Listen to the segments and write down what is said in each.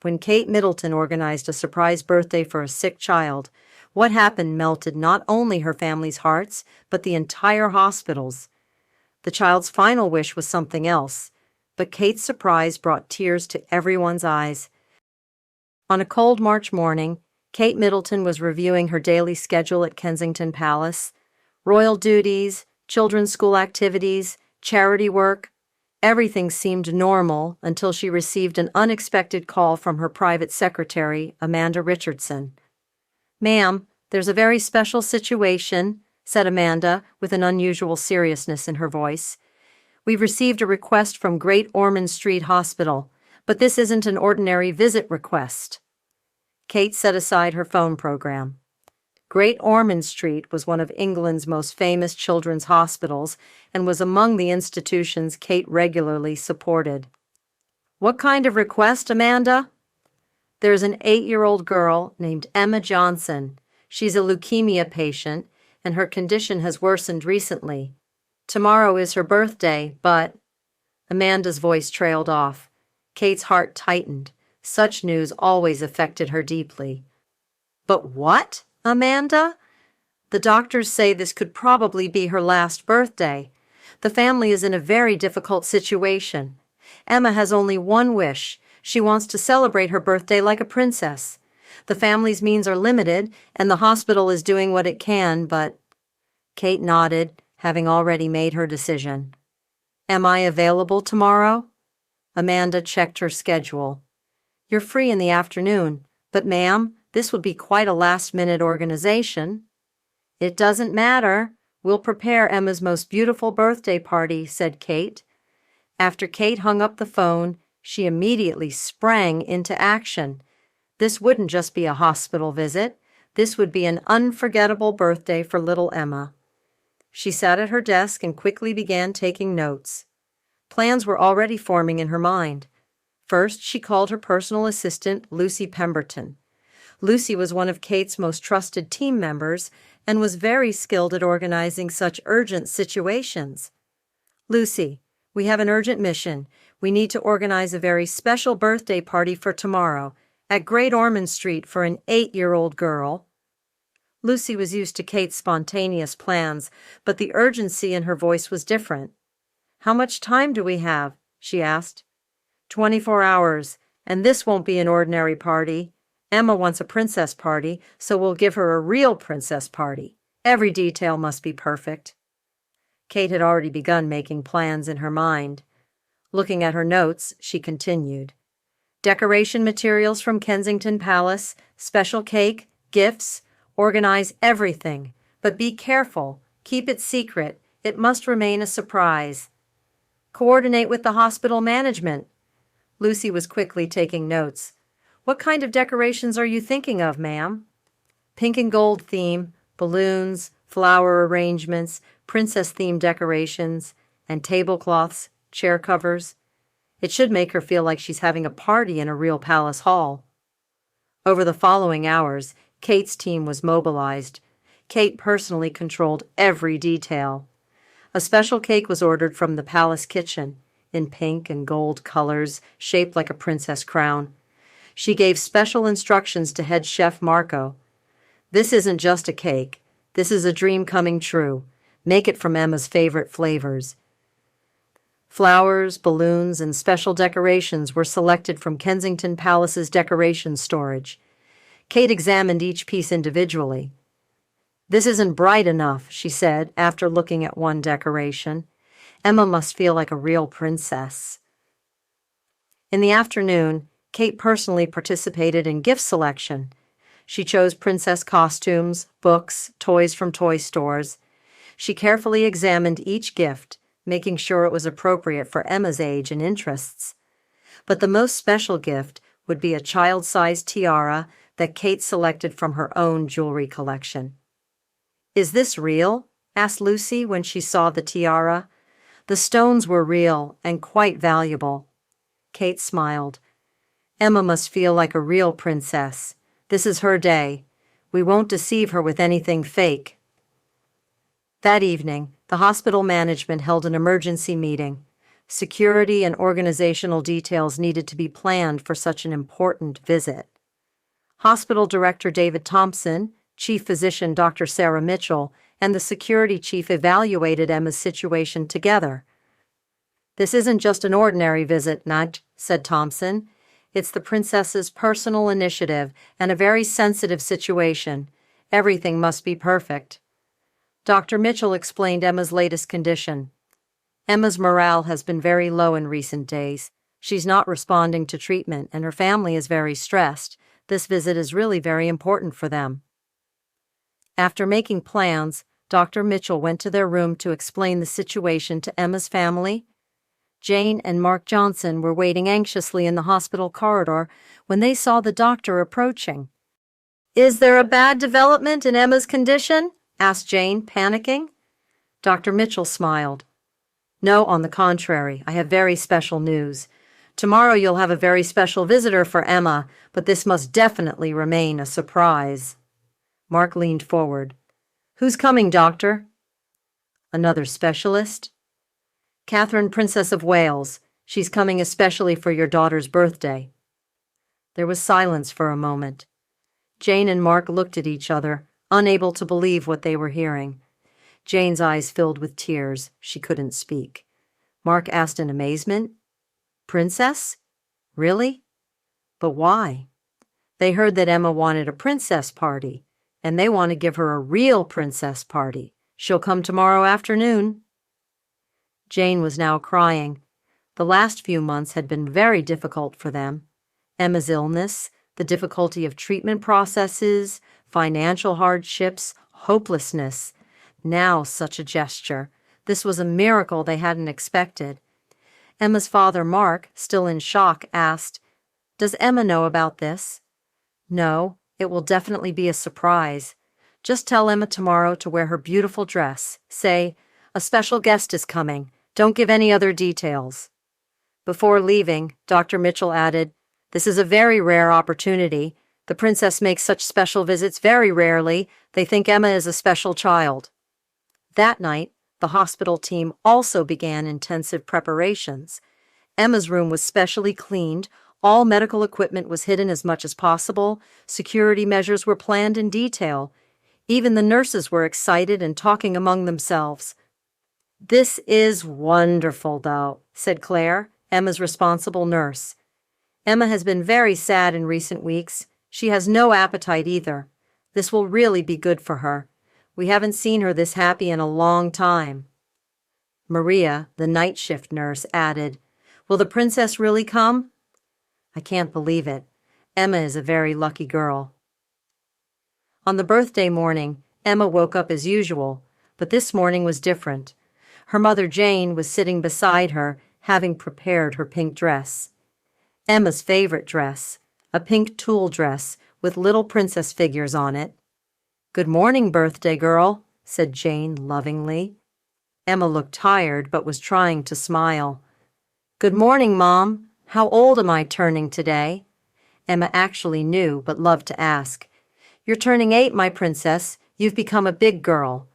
when Kate Middleton organized a surprise birthday for a sick child, what happened melted not only her family's hearts, but the entire hospital's. The child's final wish was something else, but Kate's surprise brought tears to everyone's eyes. On a cold March morning, Kate Middleton was reviewing her daily schedule at Kensington Palace. Royal duties, children's school activities, charity work. Everything seemed normal until she received an unexpected call from her private secretary, Amanda Richardson. "Ma'am, there's a very special situation," said Amanda with an unusual seriousness in her voice. "We've received a request from Great Ormond Street Hospital, but this isn't an ordinary visit request." Kate set aside her phone program. Great Ormond Street was one of England's most famous children's hospitals and was among the institutions Kate regularly supported. "What kind of request, Amanda?" "There's an 8-year-old girl named Emma Johnson. She's a leukemia patient, and her condition has worsened recently. Tomorrow is her birthday, but—" Amanda's voice trailed off. Kate's heart tightened. Such news always affected her deeply. "But what, Amanda?" "The doctors say this could probably be her last birthday. The family is in a very difficult situation. Emma has only one wish. She wants to celebrate her birthday like a princess. The family's means are limited, and the hospital is doing what it can, but—" Kate nodded, having already made her decision. "Am I available tomorrow?" Amanda checked her schedule. "You're free in the afternoon, but ma'am, this would be quite a last-minute organization." "It doesn't matter. We'll prepare Emma's most beautiful birthday party," said Kate. After Kate hung up the phone, she immediately sprang into action. This wouldn't just be a hospital visit. This would be an unforgettable birthday for little Emma. She sat at her desk and quickly began taking notes. Plans were already forming in her mind. First, she called her personal assistant, Lucy Pemberton. Lucy was one of Kate's most trusted team members and was very skilled at organizing such urgent situations. "Lucy, we have an urgent mission. We need to organize a very special birthday party for tomorrow at Great Ormond Street for an 8-year-old girl." Lucy was used to Kate's spontaneous plans, but the urgency in her voice was different. "How much time do we have?" she asked. 24 hours, and this won't be an ordinary party. Emma wants a princess party, so we'll give her a real princess party. Every detail must be perfect." Kate had already begun making plans in her mind. Looking at her notes, she continued. "Decoration materials from Kensington Palace, special cake, gifts, organize everything. But be careful, keep it secret. It must remain a surprise. Coordinate with the hospital management." Lucy was quickly taking notes. "What kind of decorations are you thinking of, ma'am?" "Pink and gold theme, balloons, flower arrangements, princess-themed decorations, and tablecloths, chair covers. It should make her feel like she's having a party in a real palace hall." Over the following hours, Kate's team was mobilized. Kate personally controlled every detail. A special cake was ordered from the palace kitchen, in pink and gold colors, shaped like a princess crown. She gave special instructions to head chef Marco. "This isn't just a cake. This is a dream coming true. Make it from Emma's favorite flavors." Flowers, balloons, and special decorations were selected from Kensington Palace's decoration storage. Kate examined each piece individually. "This isn't bright enough," she said, after looking at one decoration. "Emma must feel like a real princess." In the afternoon, Kate personally participated in gift selection. She chose princess costumes, books, toys from toy stores. She carefully examined each gift, making sure it was appropriate for Emma's age and interests. But the most special gift would be a child-sized tiara that Kate selected from her own jewelry collection. "Is this real?" asked Lucy when she saw the tiara. The stones were real and quite valuable. Kate smiled. "Emma must feel like a real princess. This is her day. We won't deceive her with anything fake." That evening, the hospital management held an emergency meeting. Security and organizational details needed to be planned for such an important visit. Hospital Director David Thompson, Chief Physician Dr. Sarah Mitchell, and the security chief evaluated Emma's situation together. "This isn't just an ordinary visit, Nudge," said Thompson. "It's the princess's personal initiative and a very sensitive situation. Everything must be perfect." Dr. Mitchell explained Emma's latest condition. "Emma's morale has been very low in recent days. She's not responding to treatment, and her family is very stressed. This visit is really very important for them." After making plans, Dr. Mitchell went to their room to explain the situation to Emma's family. Jane and Mark Johnson were waiting anxiously in the hospital corridor when they saw the doctor approaching. "Is there a bad development in Emma's condition?" asked Jane, panicking. Dr. Mitchell smiled. "No, on the contrary, I have very special news. Tomorrow you'll have a very special visitor for Emma, but this must definitely remain a surprise." Mark leaned forward. "Who's coming, doctor?" "Another specialist?" "Catherine, Princess of Wales. She's coming especially for your daughter's birthday." There was silence for a moment. Jane and Mark looked at each other, unable to believe what they were hearing. Jane's eyes filled with tears. She couldn't speak. Mark asked in amazement, "Princess? Really? But why?" They heard that Emma wanted a princess party, and they want to give her a real princess party. She'll come tomorrow afternoon. Jane was now crying. The last few months had been very difficult for them. Emma's illness, the difficulty of treatment processes, financial hardships, hopelessness. Now such a gesture. This was a miracle they hadn't expected. Emma's father, Mark, still in shock, asked, "Does Emma know about this?" "No, it will definitely be a surprise. Just tell Emma tomorrow to wear her beautiful dress. Say, 'A special guest is coming.' Don't give any other details." Before leaving, Dr. Mitchell added, "This is a very rare opportunity. The princess makes such special visits very rarely. They think Emma is a special child." That night, the hospital team also began intensive preparations. Emma's room was specially cleaned, all medical equipment was hidden as much as possible, security measures were planned in detail. Even the nurses were excited and talking among themselves. "This is wonderful, though," said Claire, Emma's responsible nurse. "Emma has been very sad in recent weeks. She has no appetite either. This will really be good for her. We haven't seen her this happy in a long time." Maria, the night shift nurse, added, "Will the princess really come?" "I can't believe it. Emma is a very lucky girl." On the birthday morning, Emma woke up as usual, but this morning was different. Her mother, Jane, was sitting beside her, having prepared her pink dress. Emma's favorite dress, a pink tulle dress with little princess figures on it. "Good morning, birthday girl," said Jane lovingly. Emma looked tired but was trying to smile. "Good morning, Mom. How old am I turning today?" Emma actually knew but loved to ask. "You're turning 8, my princess. You've become a big girl."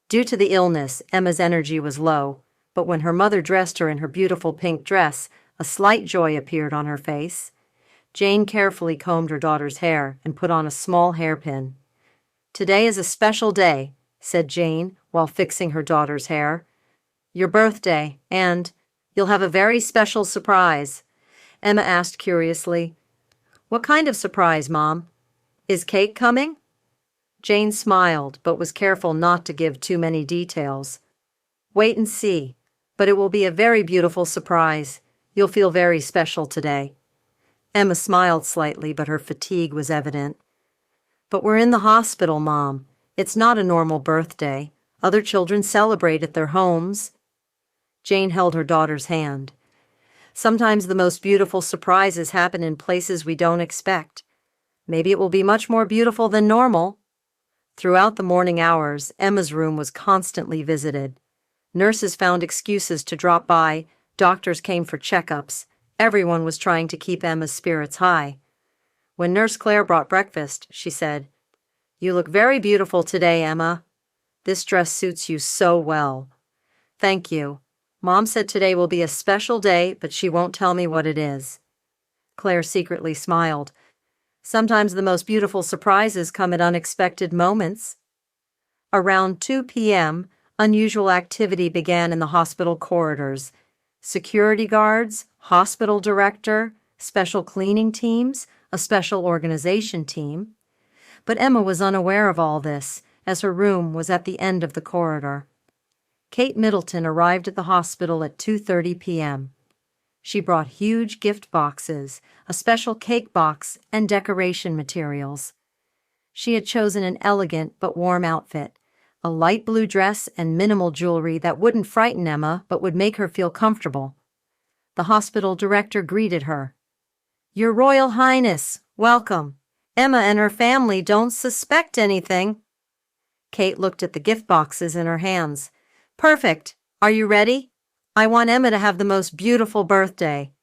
Due to the illness, Emma's energy was low, but when her mother dressed her in her beautiful pink dress, a slight joy appeared on her face. Jane carefully combed her daughter's hair and put on a small hairpin. "Today is a special day," said Jane while fixing her daughter's hair. "Your birthday, and you'll have a very special surprise." Emma asked curiously, "What kind of surprise, Mom? Is cake coming?" Jane smiled, but was careful not to give too many details. "Wait and see, but it will be a very beautiful surprise. You'll feel very special today." Emma smiled slightly, but her fatigue was evident. "But we're in the hospital, Mom. It's not a normal birthday. Other children celebrate at their homes." Jane held her daughter's hand. "Sometimes the most beautiful surprises happen in places we don't expect. Maybe it will be much more beautiful than normal." Throughout the morning hours, Emma's room was constantly visited. Nurses found excuses to drop by, doctors came for checkups. Everyone was trying to keep Emma's spirits high. When Nurse Claire brought breakfast, she said, "You look very beautiful today, Emma. This dress suits you so well." "Thank you. Mom said today will be a special day, but she won't tell me what it is. Claire secretly smiled. Sometimes the most beautiful surprises come at unexpected moments. Around 2 p.m., unusual activity began in the hospital corridors. Security guards, hospital director, special cleaning teams, a special organization team. But Emma was unaware of all this, as her room was at the end of the corridor. Kate Middleton arrived at the hospital at 2:30 p.m. She brought huge gift boxes, a special cake box, and decoration materials. She had chosen an elegant but warm outfit, a light blue dress and minimal jewelry that wouldn't frighten Emma but would make her feel comfortable. The hospital director greeted her. "Your Royal Highness, welcome. Emma and her family don't suspect anything." Kate looked at the gift boxes in her hands. "Perfect. Are you ready? I want Emma to have the most beautiful birthday."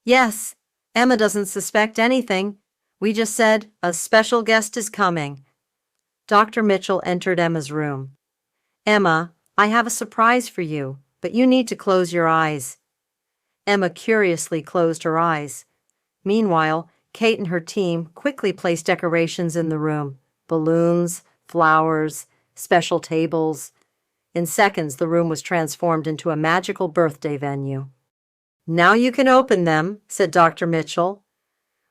"Yes, Emma doesn't suspect anything. We just said a special guest is coming." Dr. Mitchell entered Emma's room. "Emma, I have a surprise for you, but you need to close your eyes." Emma curiously closed her eyes. Meanwhile, Kate and her team quickly placed decorations in the room: balloons, flowers, special tables. In seconds, the room was transformed into a magical birthday venue. "Now you can open them," said Dr. Mitchell.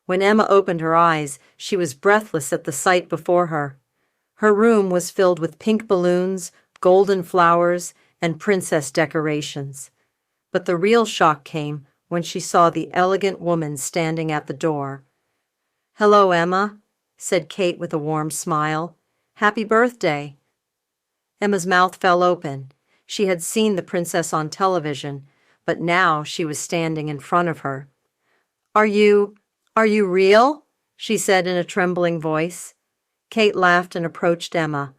When Emma opened her eyes, she was breathless at the sight before her. Her room was filled with pink balloons, golden flowers, and princess decorations. But the real shock came when she saw the elegant woman standing at the door. "Hello, Emma," said Kate with a warm smile. "Happy birthday." Emma's mouth fell open. She had seen the princess on television, but now she was standing in front of her. Are you real?" she said in a trembling voice. Kate laughed and approached Emma.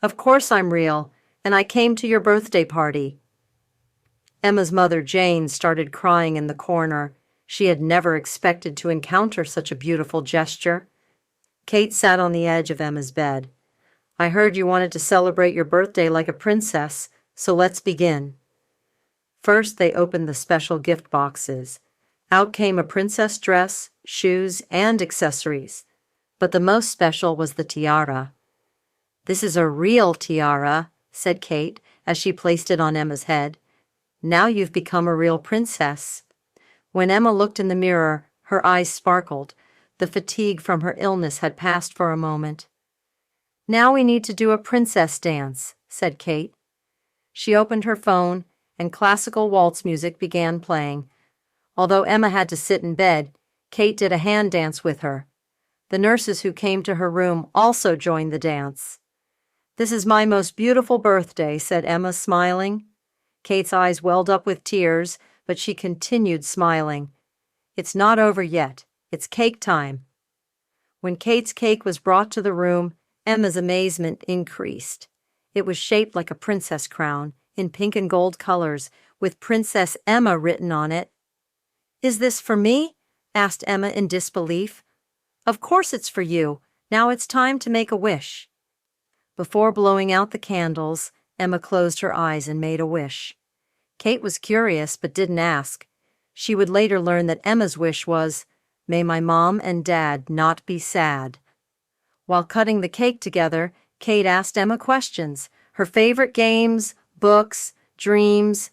"Of course I'm real, and I came to your birthday party." Emma's mother, Jane, started crying in the corner. She had never expected to encounter such a beautiful gesture. Kate sat on the edge of Emma's bed. "I heard you wanted to celebrate your birthday like a princess, so let's begin." First, they opened the special gift boxes. Out came a princess dress, shoes, and accessories. But the most special was the tiara. "This is a real tiara," said Kate as she placed it on Emma's head. "Now you've become a real princess." When Emma looked in the mirror, her eyes sparkled. The fatigue from her illness had passed for a moment. "Now we need to do a princess dance," said Kate. She opened her phone, and classical waltz music began playing. Although Emma had to sit in bed, Kate did a hand dance with her. The nurses who came to her room also joined the dance. "This is my most beautiful birthday," said Emma, smiling. Kate's eyes welled up with tears, but she continued smiling. "It's not over yet. It's cake time." When Kate's cake was brought to the room, Emma's amazement increased. It was shaped like a princess crown, in pink and gold colors, with Princess Emma written on it. "Is this for me?" asked Emma in disbelief. "Of course it's for you. Now it's time to make a wish." Before blowing out the candles, Emma closed her eyes and made a wish. Kate was curious but didn't ask. She would later learn that Emma's wish was, "May my mom and dad not be sad." While cutting the cake together, Kate asked Emma questions, her favorite games, books, dreams.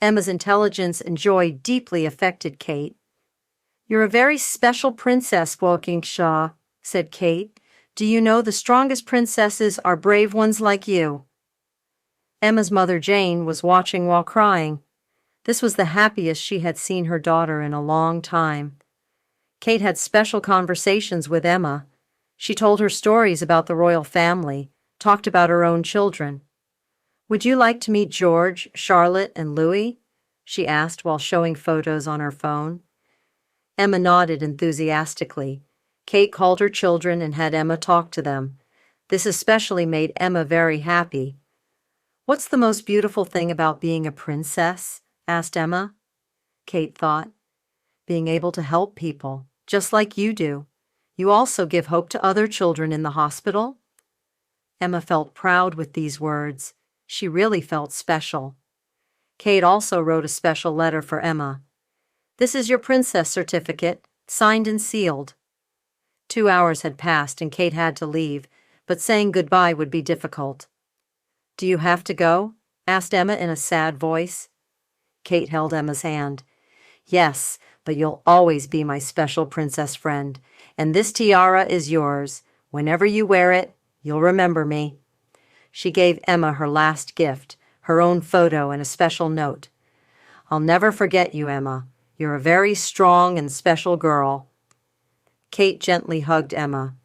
Emma's intelligence and joy deeply affected Kate. "You're a very special princess, Walkingshaw," said Kate. "Do you know the strongest princesses are brave ones like you?" Emma's mother, Jane, was watching while crying. This was the happiest she had seen her daughter in a long time. Kate had special conversations with Emma. She told her stories about the royal family, talked about her own children. "Would you like to meet George, Charlotte, and Louis?" she asked while showing photos on her phone. Emma nodded enthusiastically. Kate called her children and had Emma talk to them. This especially made Emma very happy. "What's the most beautiful thing about being a princess?" asked Emma. Kate thought. "Being able to help people, just like you do. You also give hope to other children in the hospital." Emma felt proud with these words. She really felt special. Kate also wrote a special letter for Emma. "This is your princess certificate, signed and sealed." 2 hours had passed and Kate had to leave, but saying goodbye would be difficult. "Do you have to go?" asked Emma in a sad voice. Kate held Emma's hand. "Yes, but you'll always be my special princess friend, and this tiara is yours. Whenever you wear it, you'll remember me." She gave Emma her last gift, her own photo and a special note. "I'll never forget you, Emma. You're a very strong and special girl." Kate gently hugged Emma.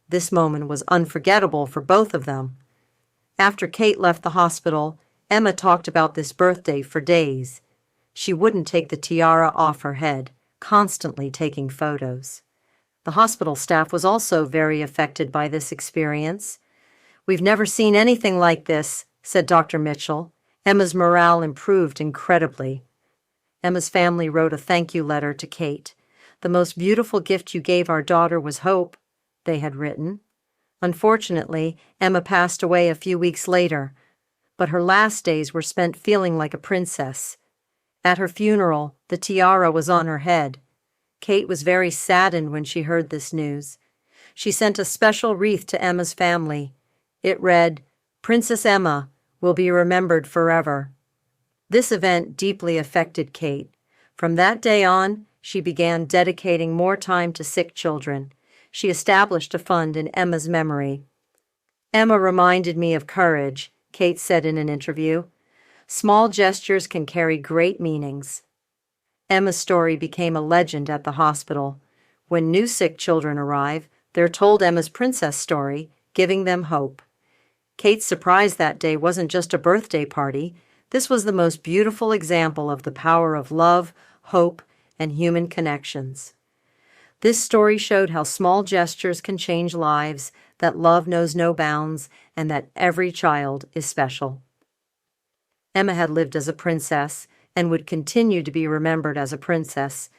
This moment was unforgettable for both of them. After Kate left the hospital, Emma talked about this birthday for days. She wouldn't take the tiara off her head, constantly taking photos. The hospital staff was also very affected by this experience. "We've never seen anything like this," said Dr. Mitchell. Emma's morale improved incredibly. Emma's family wrote a thank you letter to Kate. "The most beautiful gift you gave our daughter was hope," they had written. Unfortunately, Emma passed away a few weeks later, but her last days were spent feeling like a princess. At her funeral, the tiara was on her head. Kate was very saddened when she heard this news. She sent a special wreath to Emma's family. It read, "Princess Emma will be remembered forever." This event deeply affected Kate. From that day on, she began dedicating more time to sick children. She established a fund in Emma's memory. "Emma reminded me of courage," Kate said in an interview. "Small gestures can carry great meanings." Emma's story became a legend at the hospital. When new sick children arrive, they're told Emma's princess story, giving them hope. Kate's surprise that day wasn't just a birthday party. This was the most beautiful example of the power of love, hope, and human connections. This story showed how small gestures can change lives, that love knows no bounds, and that every child is special. Emma had lived as a princess and would continue to be remembered as a princess.